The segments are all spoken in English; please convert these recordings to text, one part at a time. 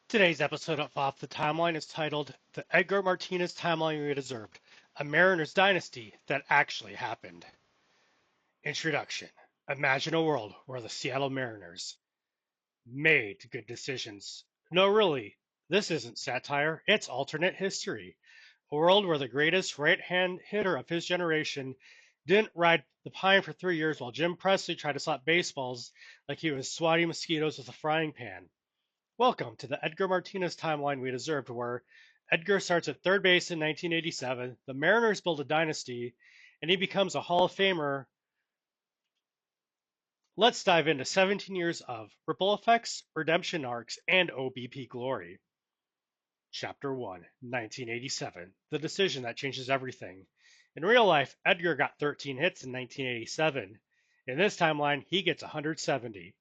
Today's episode of Off the Timeline is titled The Edgar Martínez Timeline We Deserved, a Mariners Dynasty That Actually Happened. Introduction. Imagine a world where the Seattle Mariners made good decisions. No, really, this isn't satire, it's alternate history. A world where the greatest right-hand hitter of his generation didn't ride the pine for 3 years while Jim Presley tried to slap baseballs like he was swatting mosquitoes with a frying pan. Welcome to the Edgar Martinez timeline we deserved, where Edgar starts at third base in 1987, the Mariners build a dynasty, and he becomes a Hall of Famer. Let's dive into 17 years of ripple effects, redemption arcs, and OBP glory. Chapter 1, 1987, the decision that changes everything. In real life, Edgar got 13 hits in 1987. In this timeline, he gets 170.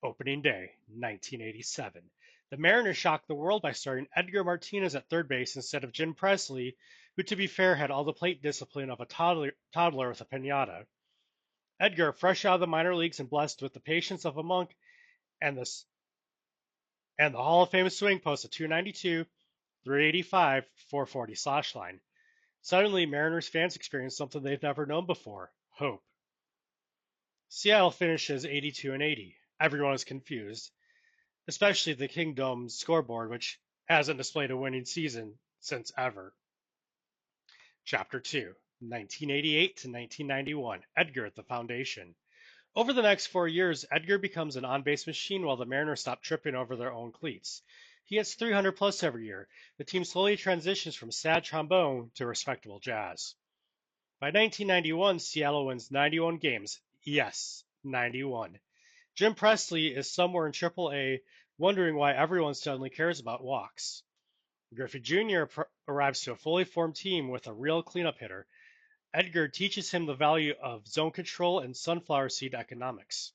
Opening day, 1987. The Mariners shocked the world by starting Edgar Martínez at third base instead of Jim Presley, who, to be fair, had all the plate discipline of a toddler with a pinata. Edgar, fresh out of the minor leagues and blessed with the patience of a monk and the Hall of Fame swing post of 292, 385, 440 slash line. Suddenly, Mariners fans experienced something they've never known before: hope. Seattle finishes 82 and 80. Everyone is confused, especially the Kingdom's scoreboard, which hasn't displayed a winning season since ever. Chapter 2, 1988 to 1991, Edgar at the Foundation. Over the next 4 years, Edgar becomes an on-base machine while the Mariners stop tripping over their own cleats. He hits 300 plus every year. The team slowly transitions from sad trombone to respectable jazz. By 1991, Seattle wins 91 games. Yes, 91. Jim Presley is somewhere in Triple-A, wondering why everyone suddenly cares about walks. Griffey Jr. arrives to a fully formed team with a real cleanup hitter. Edgar teaches him the value of zone control and sunflower seed economics.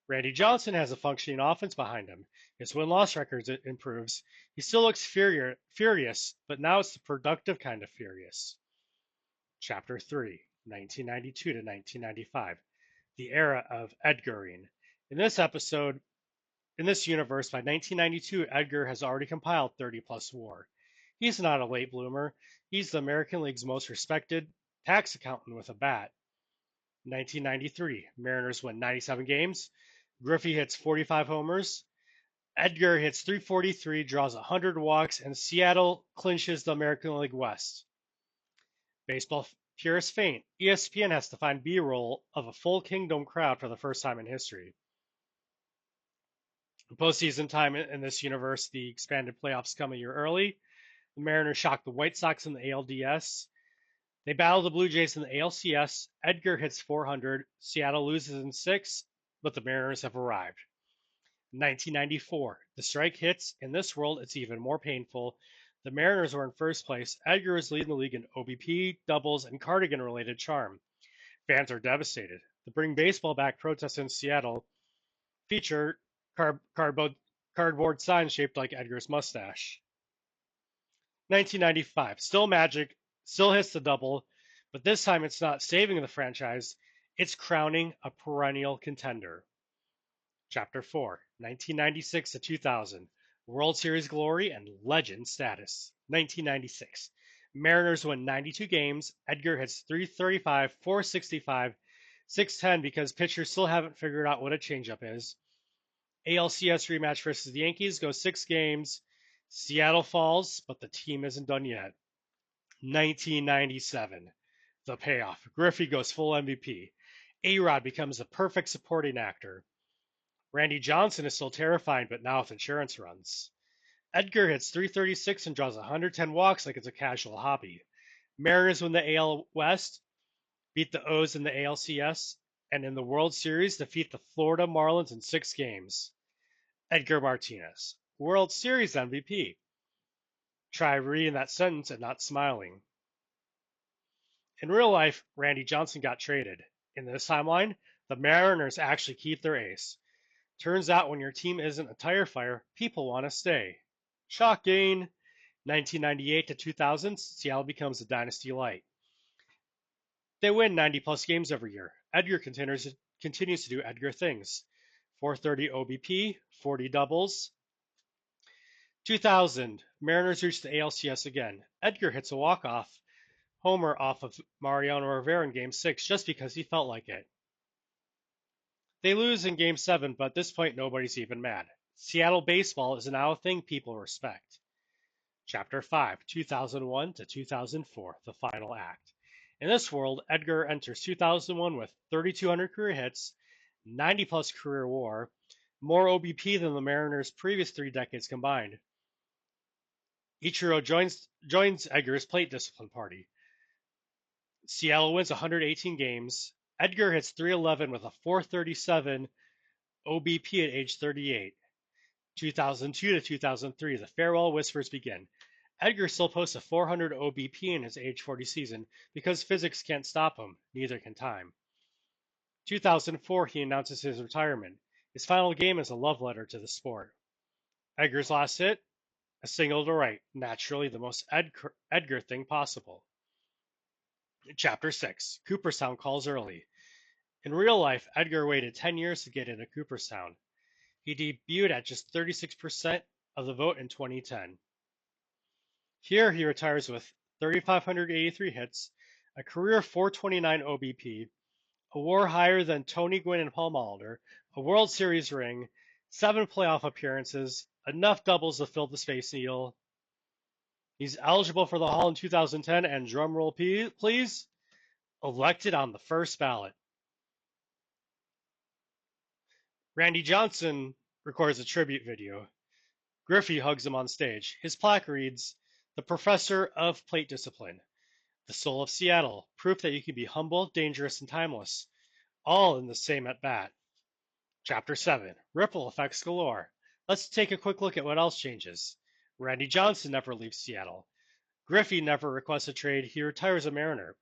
Randy Johnson has a functioning offense behind him. His win-loss record improves. He still looks furious, but now it's the productive kind of furious. Chapter 3, 1992 to 1995, the era of Edgaring. In this episode, in this universe, by 1992, Edgar has already compiled 30 plus WAR. He's not a late bloomer. He's the American League's most respected tax accountant with a bat. 1993, Mariners win 97 games. Griffey hits 45 homers. Edgar hits 343, draws 100 walks, and Seattle clinches the American League West. Baseball purists faint. ESPN has to find B-roll of a full Kingdom crowd for the first time in history. Postseason time in this universe, the expanded playoffs come a year early. The Mariners shock the White Sox in the ALDS. They battle the Blue Jays in the ALCS. Edgar hits 400. Seattle loses in 6, but the Mariners have arrived. 1994. The strike hits. In this world, it's even more painful. The Mariners were in first place. Edgar is leading the league in OBP, doubles, and cardigan-related charm. Fans are devastated. The Bring Baseball Back protests in Seattle feature cardboard signs shaped like Edgar's mustache. 1995. Still magic. Still hits the double. But this time it's not saving the franchise. It's crowning a perennial contender. Chapter 4, 1996 to 2000, World Series glory and legend status. 1996. Mariners win 92 games. Edgar hits 335, 465, 610 because pitchers still haven't figured out what a changeup is. ALCS rematch versus the Yankees goes 6 games. Seattle falls, but the team isn't done yet. 1997. The payoff. Griffey goes full MVP. A-Rod becomes the perfect supporting actor. Randy Johnson is still terrifying, but now with insurance runs. Edgar hits 336 and draws 110 walks like it's a casual hobby. Mariners win the AL West, beat the O's in the ALCS, and in the World Series defeat the Florida Marlins in 6 games. Edgar Martínez, World Series MVP. Try reading that sentence and not smiling. In real life, Randy Johnson got traded. In this timeline, the Mariners actually keep their ace. Turns out when your team isn't a tire fire, people want to stay. Shocking! 1998 to 2000, Seattle becomes a dynasty light. They win 90 plus games every year. Edgar continues to do Edgar things. 430 OBP, 40 doubles, 2000, Mariners reach the ALCS again. Edgar hits a walk-off homer off of Mariano Rivera in Game 6 just because he felt like it. They lose in Game 7, but at this point nobody's even mad. Seattle baseball is now a thing people respect. Chapter 5, 2001 to 2004, the final act. In this world, Edgar enters 2001 with 3,200 career hits, 90 plus career WAR, more OBP than the Mariners' previous 3 decades combined. Ichiro joins Edgar's plate discipline party. Seattle wins 118 games. Edgar hits 311 with a 437 OBP at age 38. 2002 to 2003, the farewell whispers begin. Edgar still posts a 400 OBP in his age 40 season because physics can't stop him, neither can time. 2004, he announces his retirement. His final game is a love letter to the sport. Edgar's last hit, a single to right, naturally the most Edgar thing possible. Chapter 6, Cooperstown calls early. In real life, Edgar waited 10 years to get into Cooperstown. He debuted at just 36% of the vote in 2010. Here he retires with 3,583 hits, a career 429 OBP, a WAR higher than Tony Gwynn and Paul Molitor, a World Series ring, 7 playoff appearances, enough doubles to fill the Space Needle. He's eligible for the Hall in 2010 and drumroll please, elected on the first ballot. Randy Johnson records a tribute video. Griffey hugs him on stage. His plaque reads, "The Professor of Plate Discipline, the soul of Seattle, proof that you can be humble, dangerous, and timeless, all in the same at bat." Chapter 7, Ripple Effects Galore. Let's take a quick look at what else changes. Randy Johnson never leaves Seattle. Griffey never requests a trade. He retires a Mariner.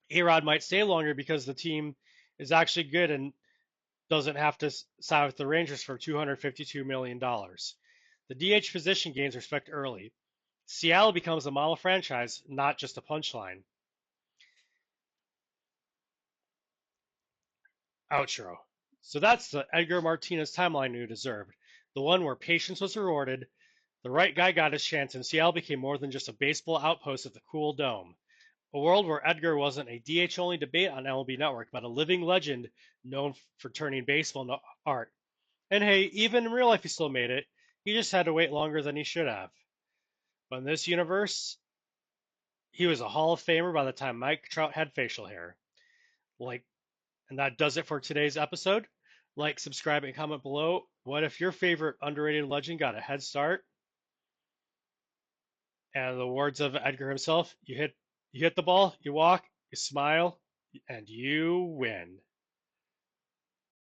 A-Rod might stay longer because the team is actually good and doesn't have to side with the Rangers for $252 million. The DH position gains respect early. Seattle becomes a model franchise, not just a punchline. Outro. So that's the Edgar Martínez timeline you deserved. The one where patience was rewarded, the right guy got his chance, and Seattle became more than just a baseball outpost at the cool dome. A world where Edgar wasn't a DH-only debate on MLB Network, but a living legend known for turning baseball into art. And hey, even in real life he still made it. He just had to wait longer than he should have. But in this universe, he was a Hall of Famer by the time Mike Trout had facial hair. Like, and that does it for today's episode. Like, subscribe, and comment below. What if your favorite underrated legend got a head start? And in the words of Edgar himself, you hit the ball, you walk, you smile, and you win.